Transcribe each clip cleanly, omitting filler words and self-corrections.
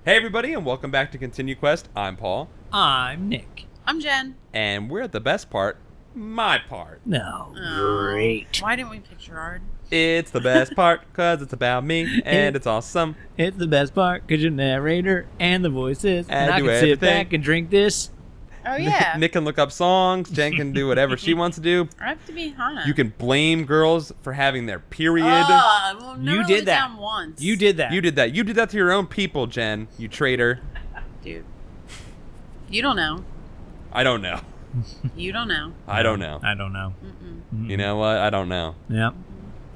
Hey everybody, and welcome back to ContinueQuest. I'm Paul. I'm Nick. I'm Jen. And we're at the best part, my part. No. Great. Why didn't we pick Gerard? It's the best part, because it's about me, and it's awesome. It's the best part, because you're narrator and the voices. And I do can everything. sit back and drink this. Oh, yeah. Nick can look up songs, Jen can do whatever she wants to do. I have to be Hannah. You can blame girls for having their period. Well, You did that. Down once. You did that. You did that. You did that to your own people, Jen, you traitor. Dude. You don't know. I don't know. You don't know. I don't know. I don't know. Mm-mm. You know what? I don't know. Yep.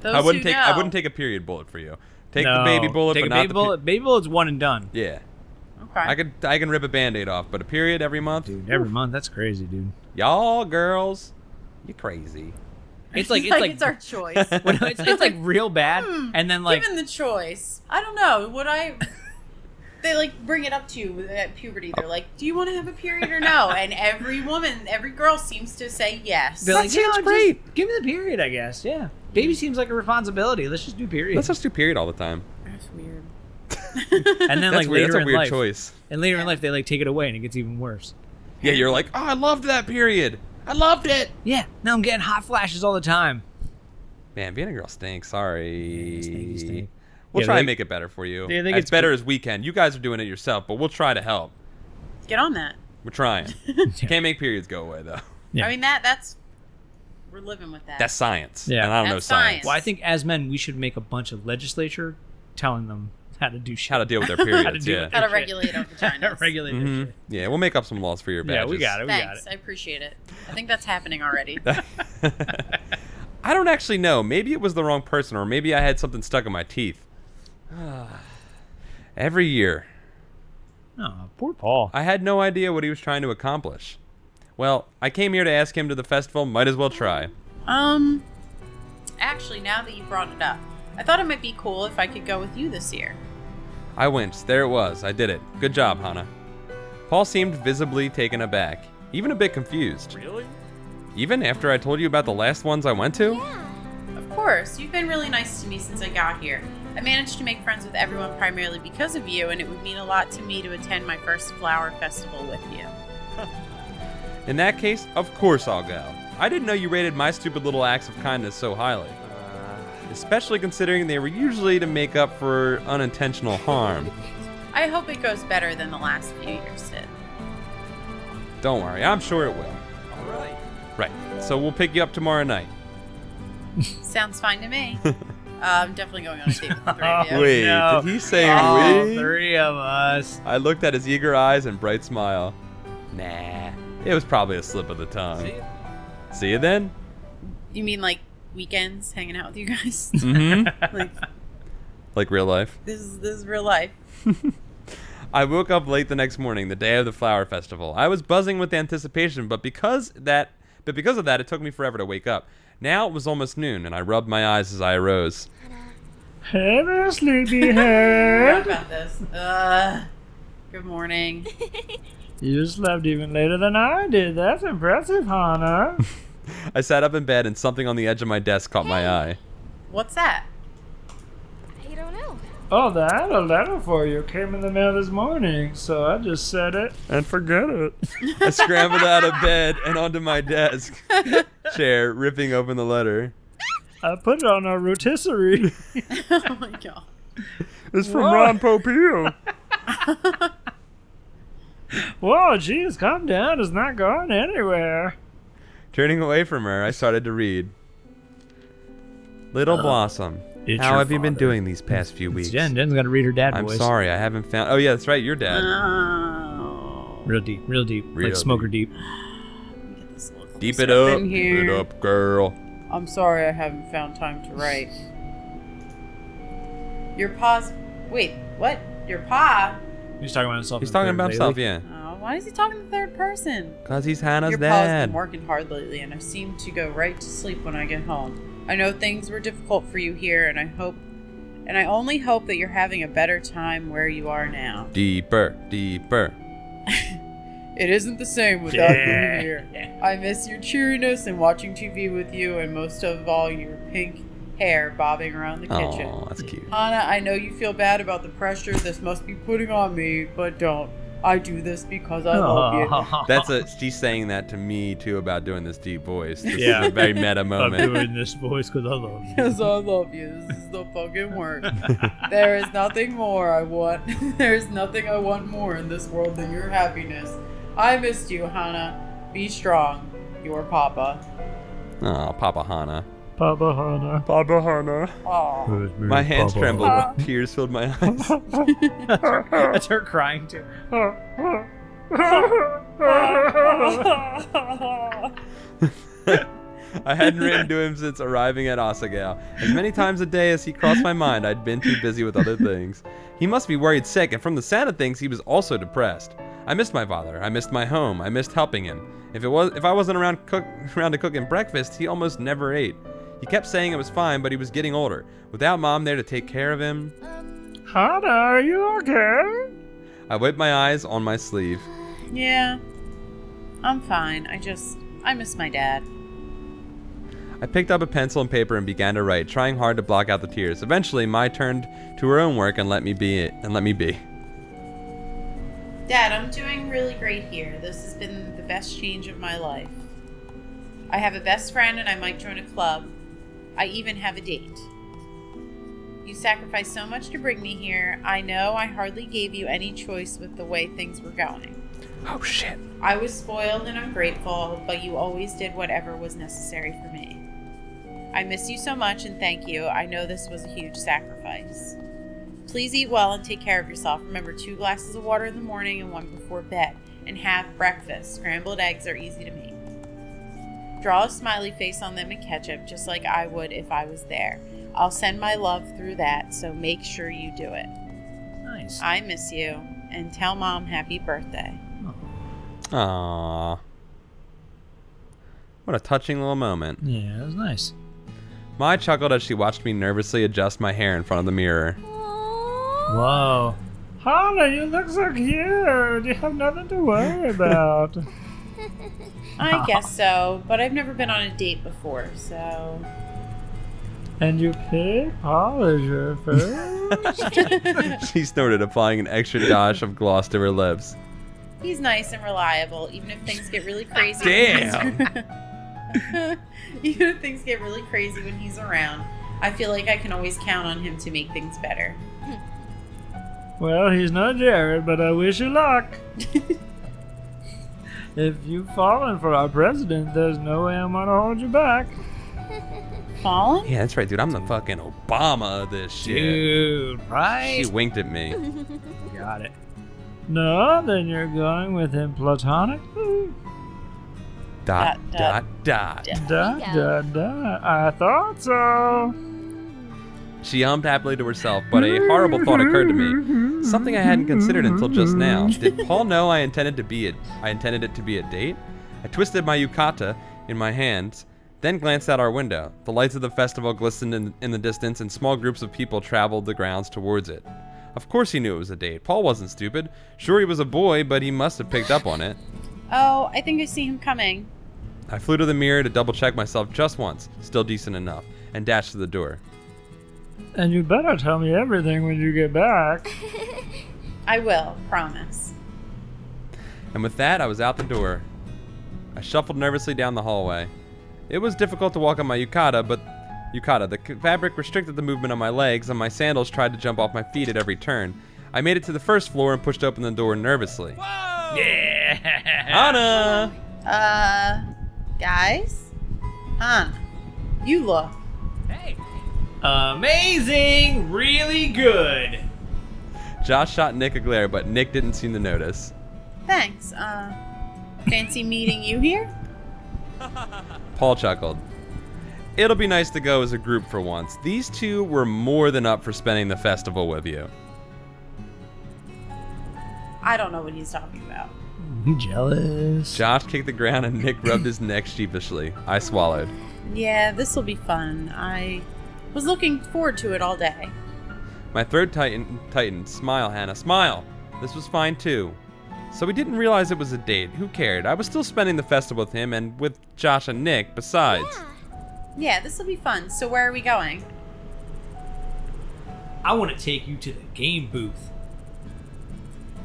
Those I wouldn't who take. know. I wouldn't take a period bullet for you. Take No. the baby bullet, Take but a not baby the bullet. Baby bullet's one and done. Yeah. Okay. I can rip a Band-Aid off, but a period every month? Dude, every month, that's crazy, dude. Y'all girls, you crazy. It's like it's our choice. Well, no, it's like real bad, and then like Given the choice, I don't know. Would I? They like bring it up to you at puberty. They're like, "Do you want to have a period or no?" And every girl seems to say yes. they're like, That seems "Yeah, great. just give me the period, I guess. Yeah, baby seems like a responsibility. Let's just do period." Let's just do period all the time. That's weird. And then That's like weird. later That's a in weird life, choice. and later in life they like take it away and it gets even worse. Yeah, you're like, oh, I loved that period. I loved it. Yeah, now I'm getting hot flashes all the time. Man, being a girl stinks. Sorry. Stinky stink. We'll Yeah, try they- and make it better for you. Yeah, I think as it's better cool. as we can. You guys are doing it yourself, but we'll try to help. Get on that. We're trying. Can't make periods go away, though. Yeah. I mean that's we're living with that. That's science. Yeah. And I don't know That's science. science. Well, I think as men we should make a bunch of legislature telling them how to do shit. How to deal with their periods, do yeah. it. How to regulate our vaginas. Regulate this Mhm. shit. Yeah, we'll make up some laws for your badges. Yeah, we got it. We got Thanks. it. I appreciate it. I think that's happening already. I don't actually know. Maybe it was the wrong person, or maybe I had something stuck in my teeth. Every year, Oh, poor Paul. I had no idea what he was trying to accomplish. Well, I came here to ask him to the festival. Might as well try. Actually, now that you brought it up, I thought it might be cool if I could go with you this year. I went. There it was. I did it. Good job, Hannah. Paul seemed visibly taken aback, even a bit confused. Really? Even after I told you about the last ones I went to? Of course, you've been really nice to me since I got here. I managed to make friends with everyone primarily because of you, and it would mean a lot to me to attend my first flower festival with you. In that case, of course I'll go. I didn't know you rated my stupid little acts of kindness so highly. Especially considering they were usually to make up for unintentional harm. I hope it goes better than the last few years did. Don't worry, I'm sure it will. Alright. Right, so we'll pick you up tomorrow night. Sounds fine to me. I'm definitely going on a date with the three of you. Wait, no. did he say All we? three of us. I looked at his eager eyes and bright smile. Nah, it was probably a slip of the tongue. See you then? You mean like weekends hanging out with you guys? Mm-hmm. Like Like real life. this is real life. I woke up late the next morning, the day of the flower festival. I was buzzing with anticipation, but because of that, it took me forever to wake up. Now it was almost noon, and I rubbed my eyes as I arose. Hey there, Forgot sleepyhead. about this. Good morning. You slept even later than I did. That's impressive, Hannah. I sat up in bed, and something on the edge of my desk caught my eye. What's that? I don't know. Oh, that a letter for you came in the mail this morning, so I just said it and forget it. I scrambled out of bed and onto my desk chair, ripping open the letter. I put it on our rotisserie. Oh my god. It's from What? Ron Popeil. Whoa, geez, calm down. It's not going anywhere. Turning away from her, I started to read. Little Blossom, it's how your have you been father. doing these past few weeks? Jen's got to read her dad I'm voice. sorry, I haven't found... Oh, yeah, that's right, your dad. Oh. Real deep, real deep. Real like smoker deep. Get this little Deep closer it up, in deep here. it up, girl. I'm sorry I haven't found time to write. Your pa's... Wait, what? Your pa? He's talking about himself. He's in the talking third about himself, lately. yeah. Oh, why is he talking in the third person? Because he's Hannah's Your pa's been dad. working hard lately, and I seem to go right to sleep when I get home. I know things were difficult for you here, and I only hope that you're having a better time where you are now. Deeper, deeper. It isn't the same without you here. I miss your cheeriness and watching TV with you, and most of all, your pink hair bobbing around the kitchen. Oh, that's cute. Hana, I know you feel bad about the pressure this must be putting on me, but don't. I do this because I love you. She's saying that to me too about doing this deep voice. This Yeah. is a very meta I'm moment. doing this voice because I love you. Because I love you. This is the fucking work. There is nothing more I want. There is nothing I want more in this world than your happiness. I missed you, Hana. Be strong. Your Papa. Oh, Papa Hana. Papa Hana. Papa Hana. Aw. My hands trembled. Tears filled my eyes. That's her crying too. I hadn't written to him since arriving at Asagao. As many times a day as he crossed my mind, I'd been too busy with other things. He must be worried sick, and from the sound of things, he was also depressed. I missed my father. I missed my home. I missed helping him. If I wasn't around to cook him breakfast, he almost never ate. He kept saying it was fine, but he was getting older. Without Mom there to take care of him. Hana, are you okay? I wiped my eyes on my sleeve. Yeah. I'm fine. I miss my dad. I picked up a pencil and paper and began to write, trying hard to block out the tears. Eventually, Mai turned to her own work and let me be. Dad, I'm doing really great here. This has been the best change of my life. I have a best friend and I might join a club. I even have a date. You sacrificed so much to bring me here. I know I hardly gave you any choice with the way things were going. Oh, shit. I was spoiled and ungrateful, but you always did whatever was necessary for me. I miss you so much and thank you. I know this was a huge sacrifice. Please eat well and take care of yourself. Remember 2 glasses of water in the morning and 1 before bed. And have breakfast. Scrambled eggs are easy to make. Draw a smiley face on them in ketchup, just like I would if I was there. I'll send my love through that, so make sure you do it. Nice. I miss you, and tell Mom happy birthday. Aww. What a touching little moment. Yeah, that was nice. Mai chuckled as she watched me nervously adjust my hair in front of the mirror. Whoa. Hana, you look so cute. You have nothing to worry about. I guess so, but I've never been on a date before, so... And you pick polish your first? She snorted, applying an extra dash of gloss to her lips. He's nice and reliable, even if things get really crazy. Damn! Even if things get really crazy when he's around, I feel like I can always count on him to make things better. Well, he's not Jared, but I wish you luck. If you've fallen for our president, there's no way I'm gonna hold you back. Fallen? Yeah, that's right, dude. I'm the fucking Obama of this shit. Dude, right? She winked at me. Got it. No, then you're going with him platonically? Dot, Dot, dot, dot. I thought so. She hummed happily to herself, but a horrible thought occurred to me. Something I hadn't considered until just now. Did Paul know I intended it to be a date? I twisted my yukata in my hands, then glanced out our window. The lights of the festival glistened in the distance, and small groups of people traveled the grounds towards it. Of course he knew it was a date. Paul wasn't stupid. Sure, he was a boy, but he must have picked up on it. Oh, I think I see him coming. I flew to the mirror to double-check myself just once, still decent enough, and dashed to the door. And you better tell me everything when you get back. I will, promise. And with that, I was out the door. I shuffled nervously down the hallway. It was difficult to walk on my yukata, the fabric restricted the movement of my legs, and my sandals tried to jump off my feet at every turn. I made it to the first floor and pushed open the door nervously. Whoa! Yeah! Anna! Guys? Hana, you look. Hey! Amazing! Really good! Josh shot Nick a glare, but Nick didn't seem to notice. Thanks. Fancy meeting you here? Paul chuckled. It'll be nice to go as a group for once. These two were more than up for spending the festival with you. I don't know what he's talking about. You jealous? Josh kicked the ground and Nick rubbed his neck sheepishly. I swallowed. Yeah, this will be fun. I was looking forward to it all day. My throat tightened. Smile, Hannah, smile. This was fine too. So we didn't realize it was a date. Who cared? I was still spending the festival with him and with Josh and Nick besides. Yeah, this will be fun. So where are we going? I want to take you to the game booth.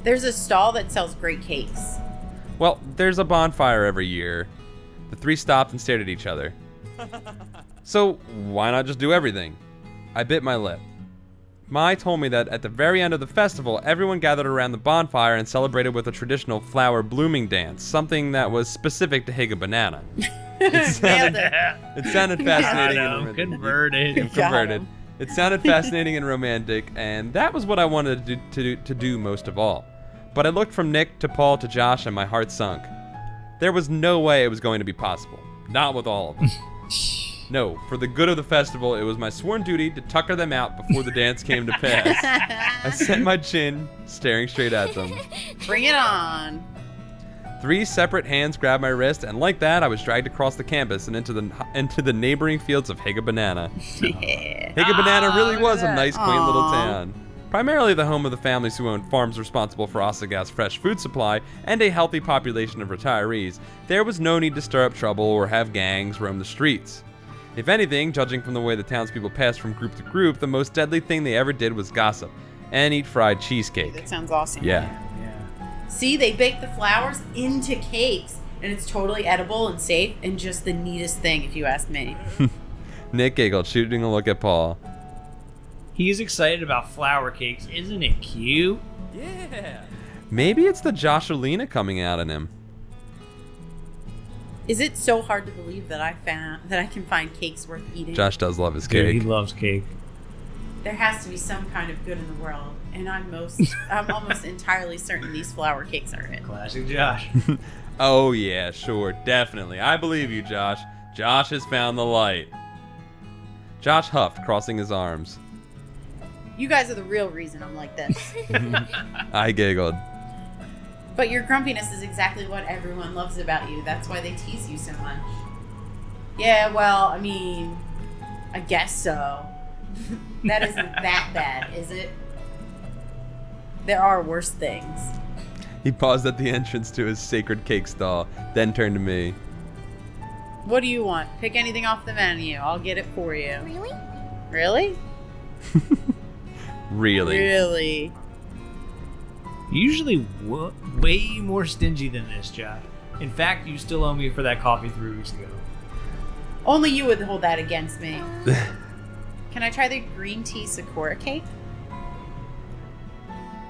There's a stall that sells great cakes. Well, there's a bonfire every year. The three stopped and stared at each other. So, why not just do everything? I bit my lip. Mai told me that at the very end of the festival, everyone gathered around the bonfire and celebrated with a traditional flower blooming dance, something that was specific to Higa Banana. Nailed it. It sounded fascinating and romantic. Converted. Converted. It sounded fascinating and romantic, and that was what I wanted to do most of all. But I looked from Nick to Paul to Josh, and my heart sunk. There was no way it was going to be possible. Not with all of them. No, for the good of the festival, it was my sworn duty to tucker them out before the dance came to pass. I set my chin, staring straight at them. Bring it on. 3 separate hands grabbed my wrist, and like that, I was dragged across the campus and into the neighboring fields of Higa Banana. Yeah. Higa Banana really was a nice, quaint little Aw. town. Primarily the home of the families who owned farms responsible for Asagao's fresh food supply and a healthy population of retirees, there was no need to stir up trouble or have gangs roam the streets. If anything, judging from the way the townspeople passed from group to group, the most deadly thing they ever did was gossip and eat fried cheesecake. That sounds awesome. Yeah. See, they bake the flowers into cakes, and it's totally edible and safe and just the neatest thing, if you ask me. Nick giggled, shooting a look at Paul. He's excited about flower cakes. Isn't it cute? Yeah. Maybe it's the Joshelina coming out in him. Is it so hard to believe that I can find cakes worth eating? Josh does love his Dude, cake. he loves cake. There has to be some kind of good in the world, and I'm almost entirely certain these flower cakes are it. Classic Josh. Oh yeah, sure, definitely. I believe you, Josh. Josh has found the light. Josh huffed, crossing his arms. You guys are the real reason I'm like this. I giggled. But your grumpiness is exactly what everyone loves about you. That's why they tease you so much. Yeah, well, I mean, I guess so. That isn't that bad, is it? There are worse things. He paused at the entrance to his sacred cake stall, then turned to me. What do you want? Pick anything off the menu. I'll get it for you. Really? Really? Really? Really? Usually way more stingy than this, Josh. In fact, you still owe me for that coffee 3 weeks ago. Only you would hold that against me. Can I try the green tea Sakura cake?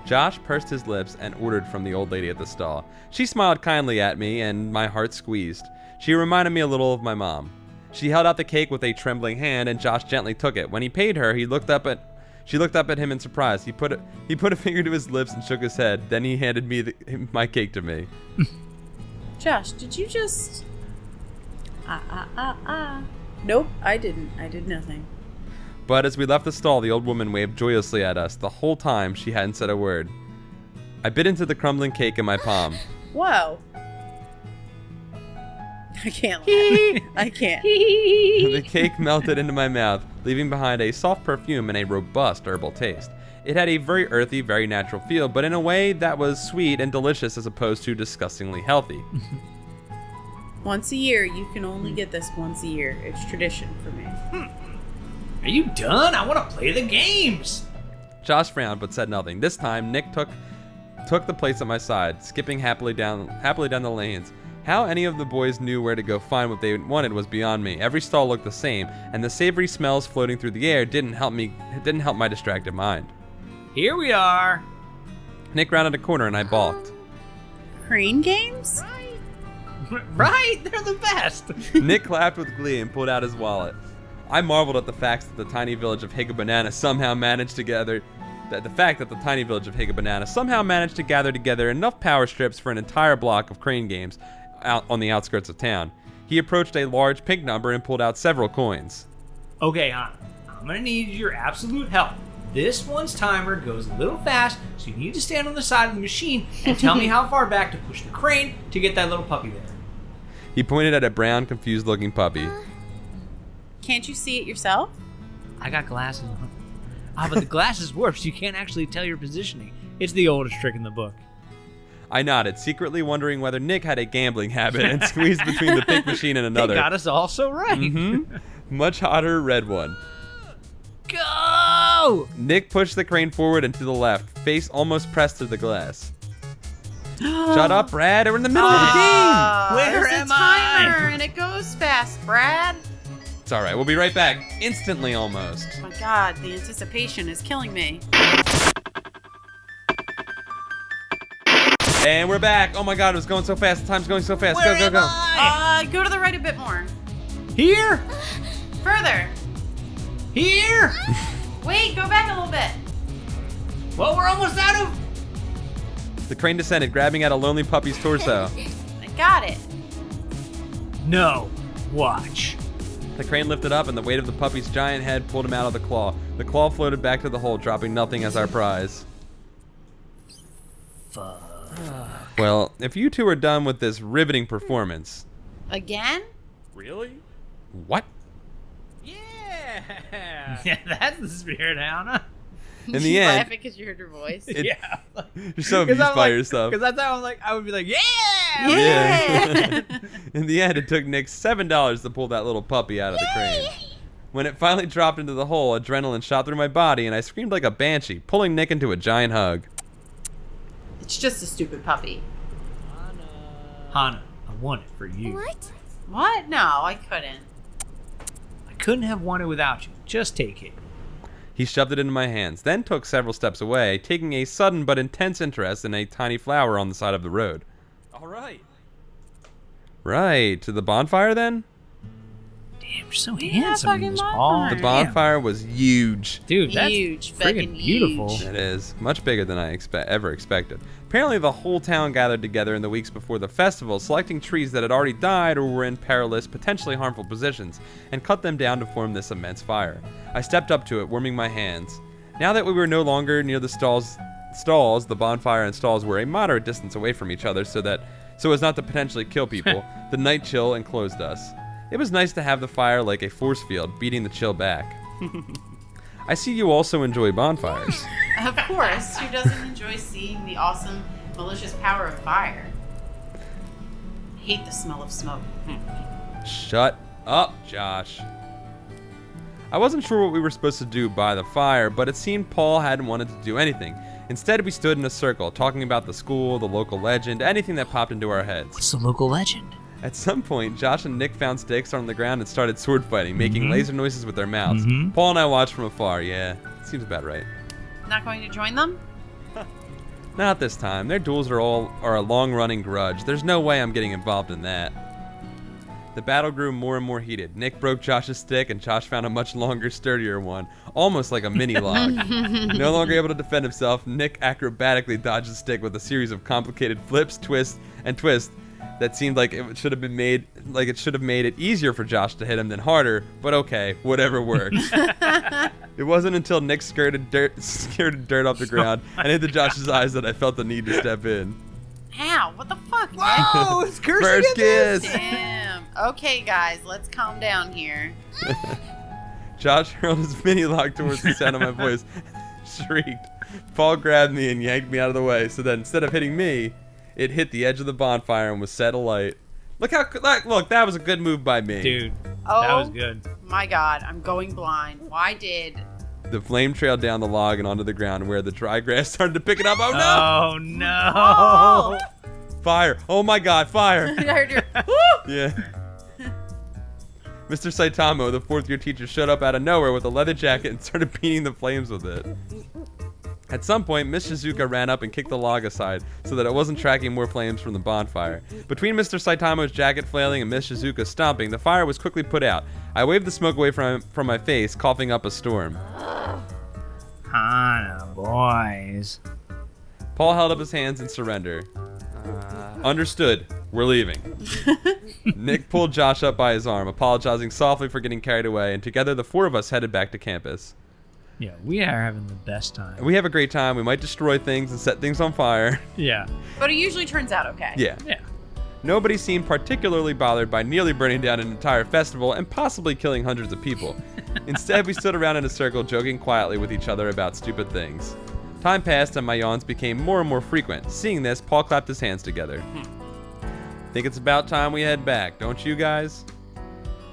Josh pursed his lips and ordered from the old lady at the stall. She smiled kindly at me, and my heart squeezed. She reminded me a little of my mom. She held out the cake with a trembling hand, and Josh gently took it. When he paid her, she looked up at him in surprise. He put a finger to his lips and shook his head. Then he handed me my cake to me. Josh, did you just... Nope, I didn't. I did nothing. But as we left the stall, the old woman waved joyously at us. The whole time, she hadn't said a word. I bit into the crumbling cake in my palm. Whoa. I can't laugh. I can't. The cake melted into my mouth, leaving behind a soft perfume and a robust herbal taste. It had a very earthy, very natural feel, but in a way that was sweet and delicious as opposed to disgustingly healthy. Once a year. You can only get this once a year. It's tradition for me. Are you done? I want to play the games. Josh frowned but said nothing. This time, Nick took the place at my side, skipping happily down the lanes. How any of the boys knew where to go find what they wanted was beyond me. Every stall looked the same, and the savory smells floating through the air didn't help my distracted mind. Here we are. Nick rounded a corner and I balked. Crane games? Right? They're the best. Nick clapped with glee and pulled out his wallet. I marveled at the fact that the tiny village of Higa Banana somehow managed to gather together enough power strips for an entire block of crane games out on the outskirts of town. He approached a large pink number and pulled out several coins. Okay, hon. I'm going to need your absolute help. This one's timer goes a little fast, so you need to stand on the side of the machine and tell me how far back to push the crane to get that little puppy there. He pointed at a brown, confused-looking puppy. Can't you see it yourself? I got glasses on. But the glasses warp, so you can't actually tell your positioning. It's the oldest trick in the book. I nodded, secretly wondering whether Nick had a gambling habit and squeezed between the pink machine and another. They got us all so right. Mm-hmm. Much hotter red one. Go! Nick pushed the crane forward and to the left, face almost pressed to the glass. Shut up, Brad. We're in the middle of the game. Where There's am a timer I? and it goes fast, Brad. It's all right. We'll be right back. Instantly, almost. Oh my God, the anticipation is killing me. And we're back. Oh my God, it was going so fast. The time's going so fast. Where Go, am go, go. I? Go to the right a bit more. Here? Further. Here? Wait, go back a little bit. Well, we're almost out of... The crane descended, grabbing at a lonely puppy's torso. I got it. No. Watch. The crane lifted up, and the weight of the puppy's giant head pulled him out of the claw. The claw floated back to the hole, dropping nothing as our prize. Fuck. Well, if you two are done with this riveting performance... Again? Really? What? Yeah. Yeah, that's the spirit, Hannah. In the end... laughing because you heard your voice. Yeah. You're so amused by yourself. Because that's how I'm like, I would be like, yeah! Yeah. In the end, it took Nick $7 to pull that little puppy out of the crane. When it finally dropped into the hole, adrenaline shot through my body, and I screamed like a banshee, pulling Nick into a giant hug. It's just a stupid puppy. Hannah, I want it for you. What? What? No, I couldn't. I couldn't have won it without you. Just take it. He shoved it into my hands, then took several steps away, taking a sudden but intense interest in a tiny flower on the side of the road. All right. Right, to the bonfire then? Damn, you're so Yeah, handsome in fucking this, bonfire. Paul. The Damn. bonfire was huge. Dude, that's Huge, friggin' fucking beautiful. huge. It is. Much bigger than I ever expected. Apparently the whole town gathered together in the weeks before the festival, selecting trees that had already died or were in perilous, potentially harmful positions, and cut them down to form this immense fire. I stepped up to it, warming my hands. Now that we were no longer near the stalls, the bonfire and stalls were a moderate distance away from each other so as not to potentially kill people, the night chill enclosed us. It was nice to have the fire like a force field, beating the chill back. I see you also enjoy bonfires. Of course, who doesn't enjoy seeing the awesome, malicious power of fire? Hate the smell of smoke. Shut up, Josh. I wasn't sure what we were supposed to do by the fire, but it seemed Paul hadn't wanted to do anything. Instead, we stood in a circle, talking about the school, the local legend, anything that popped into our heads. What's the local legend? At some point, Josh and Nick found sticks on the ground and started sword fighting, making laser noises with their mouths. Paul and I watched from afar. Yeah, seems about right. Not going to join them? Not this time. Their duels are a long-running grudge. There's no way I'm getting involved in that. The battle grew more and more heated. Nick broke Josh's stick, and Josh found a much longer, sturdier one, almost like a mini log. No longer able to defend himself, Nick acrobatically dodged the stick with a series of complicated flips, twists, and twists that seemed like it should have made it easier for Josh to hit him than harder. But okay, whatever works. It wasn't until Nick skirted dirt off the ground and into Josh's eyes that I felt the need to step in. Ow, what the fuck, Nick? Whoa, it's cursing First at this? kiss. Damn. Okay, guys, let's calm down here. Josh hurled his mini log towards the sound of my voice, shrieked. Paul grabbed me and yanked me out of the way, so that instead of hitting me, it hit the edge of the bonfire and was set alight. Look, that was a good move by me. Dude, Oh, that was good. my God, I'm going blind. Why did... The flame trailed down the log and onto the ground where the dry grass started to pick it up. Oh no! Oh, no. Fire! Oh my God, fire! I heard your... Yeah. Mr. Saitama, the fourth-year teacher, showed up out of nowhere with a leather jacket and started beating the flames with it. At some point, Miss Shizuka ran up and kicked the log aside so that it wasn't tracking more flames from the bonfire. Between Mr. Saitama's jacket flailing and Miss Shizuka stomping, the fire was quickly put out. I waved the smoke away from my face, coughing up a storm. Hannah, boys. Paul held up his hands in surrender. Understood. We're leaving. Nick pulled Josh up by his arm, apologizing softly for getting carried away, and together the four of us headed back to campus. Yeah, we are having the best time. We have a great time. We might destroy things and set things on fire. Yeah. But it usually turns out okay. Yeah. Yeah. Nobody seemed particularly bothered by nearly burning down an entire festival and possibly killing hundreds of people. Instead, we stood around in a circle, joking quietly with each other about stupid things. Time passed and my yawns became more and more frequent. Seeing this, Paul clapped his hands together. Think it's about time we head back, don't you guys?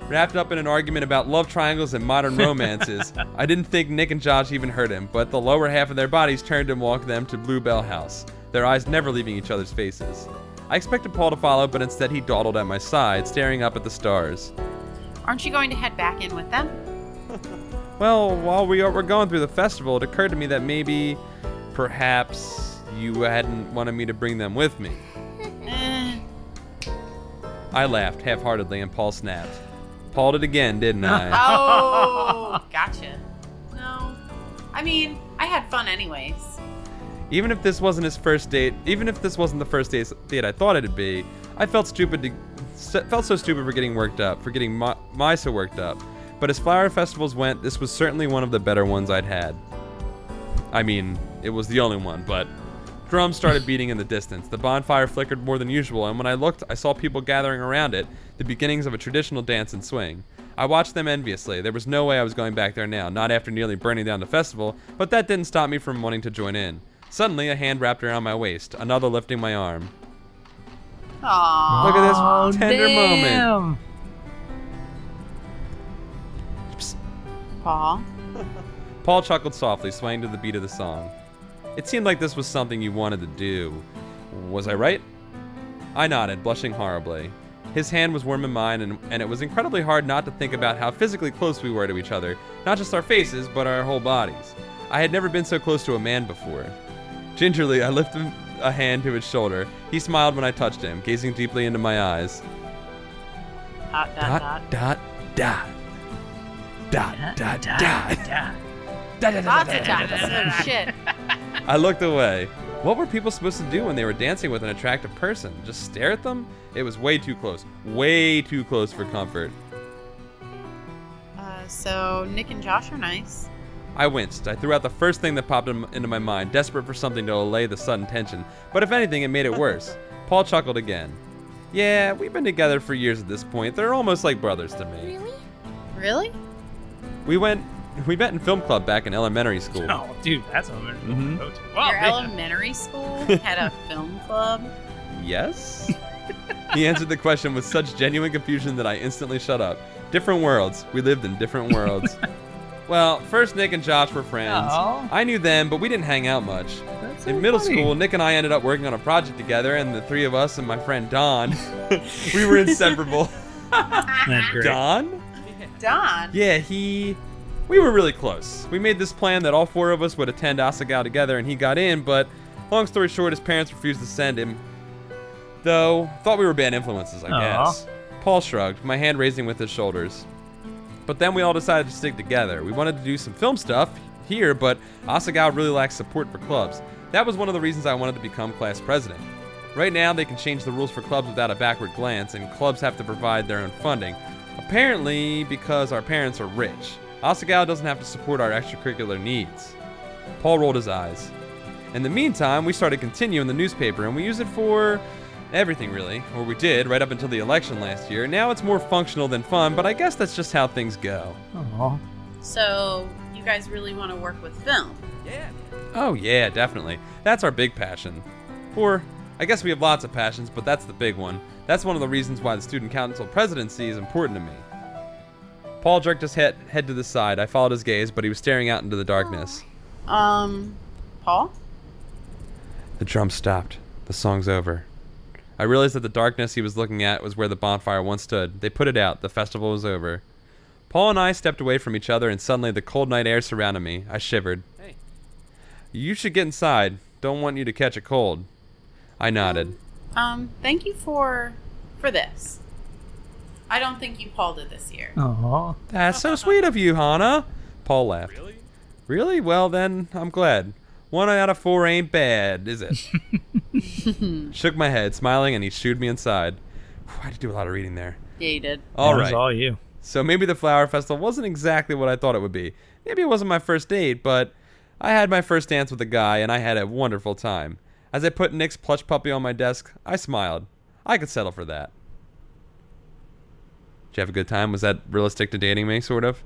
wrapped up in an argument about love triangles and modern romances. I didn't think Nick and Josh even heard him, but the lower half of their bodies turned and walked them to Bluebell House, their eyes never leaving each other's faces. I expected Paul to follow, but instead he dawdled at my side, staring up at the stars. Aren't you going to head back in with them? Well, while we were going through the festival, it occurred to me that maybe, perhaps, you hadn't wanted me to bring them with me. I laughed half-heartedly and Paul snapped. Pauled it again, didn't I? Oh, gotcha. No. I mean, I had fun anyways. Even if this wasn't his first date, even if this wasn't the first date I thought it'd be, I felt so stupid for getting worked up, for getting my so worked up. But as flower festivals went, this was certainly one of the better ones I'd had. I mean, it was the only one, but drums started beating in the distance. The bonfire flickered more than usual, and when I looked, I saw people gathering around it, the beginnings of a traditional dance and swing. I watched them enviously. There was no way I was going back there now, not after nearly burning down the festival, but that didn't stop me from wanting to join in. Suddenly, a hand wrapped around my waist, another lifting my arm. Aww. Look at this tender moment. Paul. Paul chuckled softly, swaying to the beat of the song. It seemed like this was something you wanted to do. Was I right? I nodded, blushing horribly. His hand was warm in mine, and it was incredibly hard not to think about how physically close we were to each other, not just our faces, but our whole bodies. I had never been so close to a man before. Gingerly, I lifted a hand to his shoulder. He smiled when I touched him, gazing deeply into my eyes. Dot, dot, dot. Dot, dot. Dot, dot, dot. Lots of dots. Shit. I looked away. What were people supposed to do when they were dancing with an attractive person? Just stare at them? It was way too close. Way too close for comfort. So Nick and Josh are nice. I winced. I threw out the first thing that popped into my mind, desperate for something to allay the sudden tension. But if anything, it made it worse. Paul chuckled again. Yeah, we've been together for years at this point. They're almost like brothers to me. Really? Really? We met in film club back in elementary school. Oh, dude, that's what I'm going to go to. Wow, Your man. elementary school had a film club? Yes? He answered the question with such genuine confusion that I instantly shut up. Different worlds. We lived in different worlds. Well, first Nick and Josh were friends. Aw. I knew them, but we didn't hang out much. That's so In middle funny. school, Nick and I ended up working on a project together, and the three of us and my friend Don, we were inseparable. That's great. Don? Don? Yeah, we were really close. We made this plan that all four of us would attend Asagao together, and he got in, but long story short, his parents refused to send him. Though, thought we were bad influences, I Aw. guess. Paul shrugged, my hand raising with his shoulders. But then we all decided to stick together. We wanted to do some film stuff here, but Asagao really lacks support for clubs. That was one of the reasons I wanted to become class president. Right now, they can change the rules for clubs without a backward glance, and clubs have to provide their own funding. Apparently, because our parents are rich. Asagao doesn't have to support our extracurricular needs. Paul rolled his eyes. In the meantime, we started Continue in the newspaper, and we use it for everything, really. Or we did, right up until the election last year. Now it's more functional than fun, but I guess that's just how things go. Aw. So, you guys really want to work with film? Oh yeah, definitely. That's our big passion. Or, I guess we have lots of passions, but that's the big one. That's one of the reasons why the student council presidency is important to me. Paul jerked his head to the side. I followed his gaze, but he was staring out into the darkness. Paul? The drum stopped. The song's over. I realized that the darkness he was looking at was where the bonfire once stood. They put it out. The festival was over. Paul and I stepped away from each other, and suddenly the cold night air surrounded me. I shivered. Hey. You should get inside. Don't want you to catch a cold. I nodded. Thank you for this. I don't think you Paul did this year. Aw. That's so sweet of you, Hannah. Paul laughed. Really? Really? Well, then, I'm glad. 1 out of 4 ain't bad, is it? Shook my head, smiling, and he shooed me inside. Whew, I had to do a lot of reading there. Yeah, you did. All That was right. all you. So maybe the flower festival wasn't exactly what I thought it would be. Maybe it wasn't my first date, but I had my first dance with a guy, and I had a wonderful time. As I put Nick's plush puppy on my desk, I smiled. I could settle for that. Did you have a good time? Was that realistic to dating me, sort of?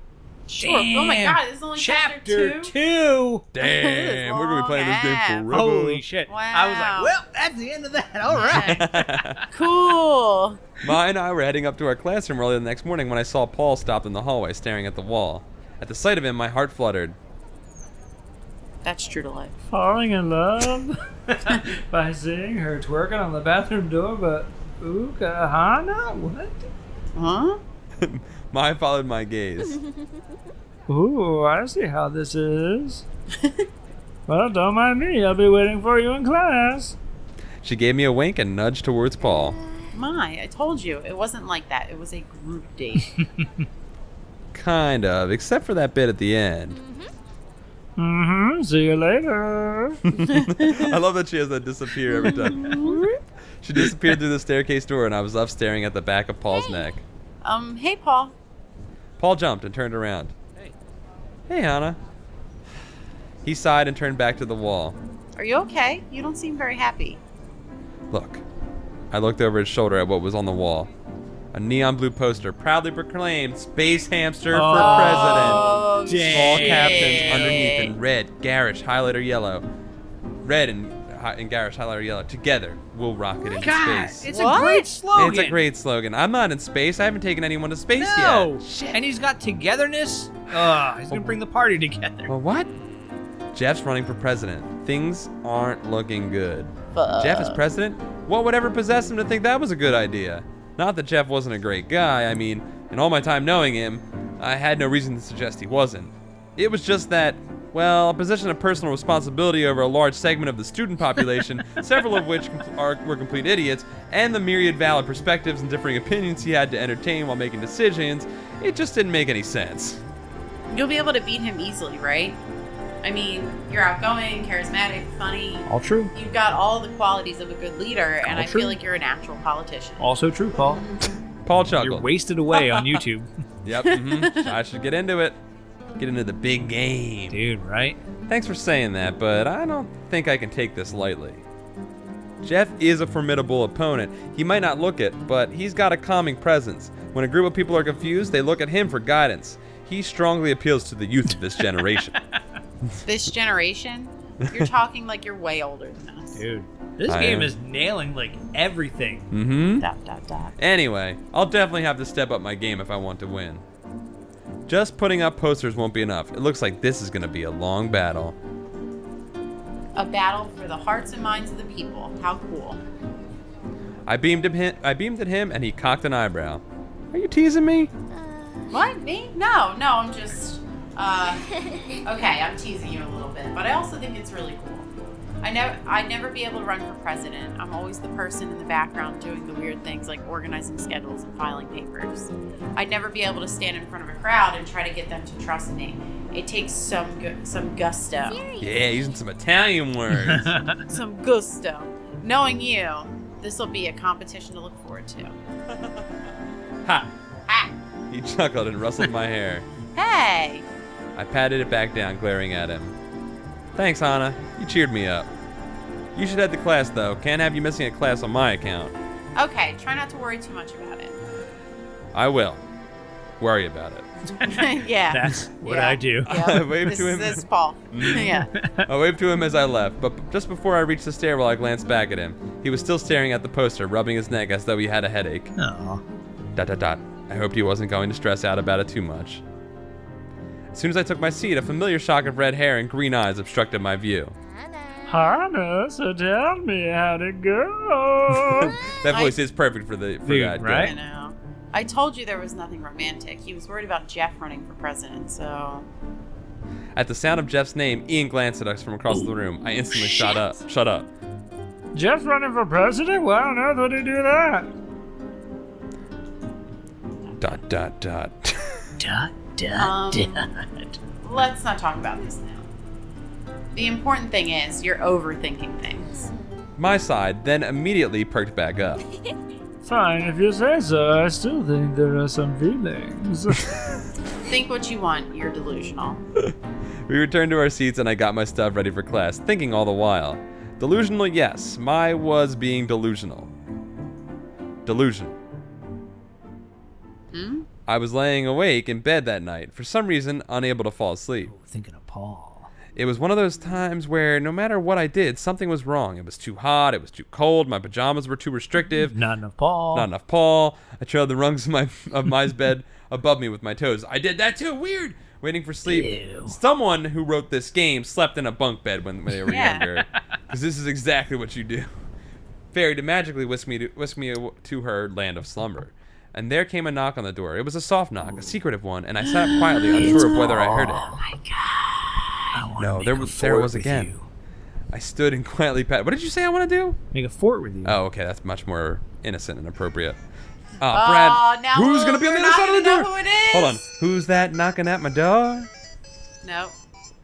Sure. Oh my god, this is only chapter 2? Damn, we're gonna be playing this game forever. Holy shit. Wow. I was like, well, that's the end of that. All right. Cool. Ma and I were heading up to our classroom early the next morning when I saw Paul stopped in the hallway staring at the wall. At the sight of him, my heart fluttered. That's true to life. Falling in love by seeing her twerking on the bathroom door, but Hana? What? Huh? Ma followed my gaze. Ooh, I see how this is. Well, don't mind me. I'll be waiting for you in class. She gave me a wink and nudged towards Paul. I told you. It wasn't like that. It was a group date. Kind of, except for that bit at the end. See you later. I love that she has that disappear every time. She disappeared through the staircase door and I was left staring at the back of Paul's neck. Hey, Paul. Paul jumped and turned around. Hey, Hannah. He sighed and turned back to the wall. Are you okay? You don't seem very happy. Look. I looked over his shoulder at what was on the wall. A neon blue poster proudly proclaimed Space Hamster for President. Small captions underneath in red, garish, highlighter yellow. Red and garish, highlighter yellow. Together, we'll rocket into space. It's a great slogan. It's a great slogan. I'm not in space. I haven't taken anyone to space No. yet. Shit. And he's got togetherness. He's going to bring the party together. Well, what? Jeff's running for president. Things aren't looking good. Fuck. Jeff is president? What would ever possess him to think that was a good idea? Not that Jeff wasn't a great guy. I mean, in all my time knowing him, I had no reason to suggest he wasn't. It was just that, well, a position of personal responsibility over a large segment of the student population, several of which were complete idiots, and the myriad valid perspectives and differing opinions he had to entertain while making decisions, it just didn't make any sense. You'll be able to beat him easily, right? I mean, you're outgoing, charismatic, funny. All true. You've got all the qualities of a good leader, and All I true. feel like you're a natural politician. Also true, Paul. Paul chuckled. You're wasted away on YouTube. Yep, I should get into it. Get into the big game. Dude, right? Thanks for saying that, but I don't think I can take this lightly. Jeff is a formidable opponent. He might not look it, but he's got a calming presence. When a group of people are confused, they look at him for guidance. He strongly appeals to the youth of this generation. This generation? You're talking like you're way older than us. Dude, this I game am. is nailing like everything. Mm-hmm. Anyway, I'll definitely have to step up my game if I want to win. Just putting up posters won't be enough. It looks like this is going to be a long battle. A battle for the hearts and minds of the people. How cool. I beamed at him and he cocked an eyebrow. Are you teasing me? What? Me? No, I'm just... okay, I'm teasing you a little bit, but I also think it's really cool. I'd never be able to run for president. I'm always the person in the background doing the weird things like organizing schedules and filing papers. I'd never be able to stand in front of a crowd and try to get them to trust me. It takes some gusto. Yeah, using some Italian words. Some gusto. Knowing you, this will be a competition to look forward to. Ha! Ah! He chuckled and rustled my hair. Hey! I patted it back down, glaring at him. Thanks, Hannah. You cheered me up. You should head to class, though. Can't have you missing a class on my account. Okay, try not to worry too much about it. I will. Worry about it. Yeah. That's what Yeah. I do. Yep. I waved this to him. is this Paul. Yeah. I waved to him as I left, but just before I reached the stairwell, I glanced back at him. He was still staring at the poster, rubbing his neck as though he had a headache. Aw. ... I hoped he wasn't going to stress out about it too much. As soon as I took my seat, a familiar shock of red hair and green eyes obstructed my view. Hana, so tell me how'd it go? That voice is perfect for the Dude, guy. right? I know. I told you there was nothing romantic. He was worried about Jeff running for president, so... At the sound of Jeff's name, Ian glanced at us from across the room. I instantly shut up. Jeff running for president? Why on earth would he do that? ... Let's not talk about this now. The important thing is, you're overthinking things. My side then immediately perked back up. Fine, if you say so. I still think there are some feelings. Think what you want, you're delusional. We returned to our seats and I got my stuff ready for class, thinking all the while. Delusional, yes. Was being delusional. Delusion. Hmm? I was laying awake in bed that night, for some reason unable to fall asleep. Oh, thinking of Paul. It was one of those times where no matter what I did, something was wrong. It was too hot, it was too cold, my pajamas were too restrictive. Not enough Paul. Not enough Paul. I trailed the rungs of my bed above me with my toes. I did that too. Weird. Waiting for sleep. Ew. Someone who wrote this game slept in a bunk bed when they were Yeah. younger. Because this is exactly what you do. Fairy to magically whisk me to her land of slumber. And there came a knock on the door. It was a soft knock, a secretive one, and I sat up quietly, unsure of whether I heard it. Oh my god. No, there it was again. I stood and quietly pat. What did you say I want to do? Make a fort with you. Oh, okay, that's much more innocent and appropriate. Oh, now who's gonna be on the we're other not side of the gonna door? know who it is. Hold on. Who's that knocking at my door? No.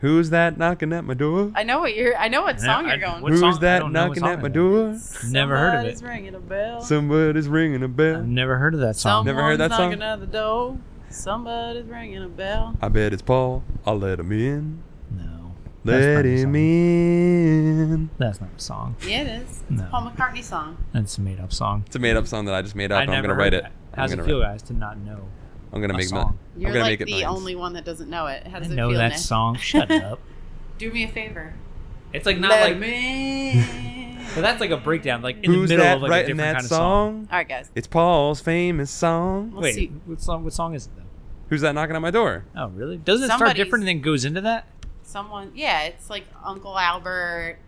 Who's that knocking at my door? I know what song you're going. What Who's song? I that don't know what knocking song at my it is. door? Never heard of Somebody's it. ringing a bell. Somebody's ringing a bell. I've never heard of that song. Never heard that Someone's song? knocking at the door. Somebody's ringing a bell. I bet it's Paul. I'll let him in. No. That's Let not a him song. in. That's not a song. Yeah, it is. It's No. a Paul McCartney song. That's a made-up song. It's a made-up song that I just made up. I I'm never gonna heard write it. that. I'm How's it gonna feel, write- guys, to not know? I'm gonna a make song? You're I'm gonna like make it the nice. only one that doesn't know it. How does I it know feel, that Nick? song. Shut up. Do me a favor. It's like not Let like. me. But that's like a breakdown, like in Who's the middle that of like a writing different that kind of song. All right, guys. It's Paul's famous song. We'll Wait, see. what song is it, though? Who's that knocking at my door? Oh, really? Doesn't it start Somebody's- different and then goes into that? Someone. Yeah, it's like Uncle Albert.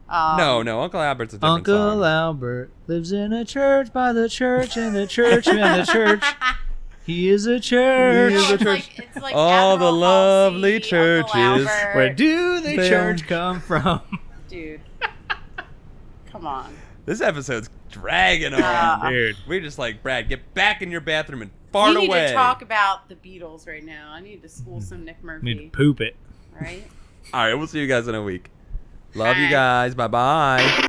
No, Uncle Albert's a different Uncle song. Albert lives in a church by the church and the church and the church. He is a church. He is a it's church. Like, it's like All the Admiral lovely Halsey, Uncle churches. Albert. Where do the They church are- come from? Dude. Come on. This episode's dragging on. Dude. We're just like, Brad, get back in your bathroom and fart We need away. to talk about the Beatles right now. I need to school some Nick Need to Murphy. poop it. Right? All right, we'll see you guys in a week. Love you Bye. guys. Bye-bye.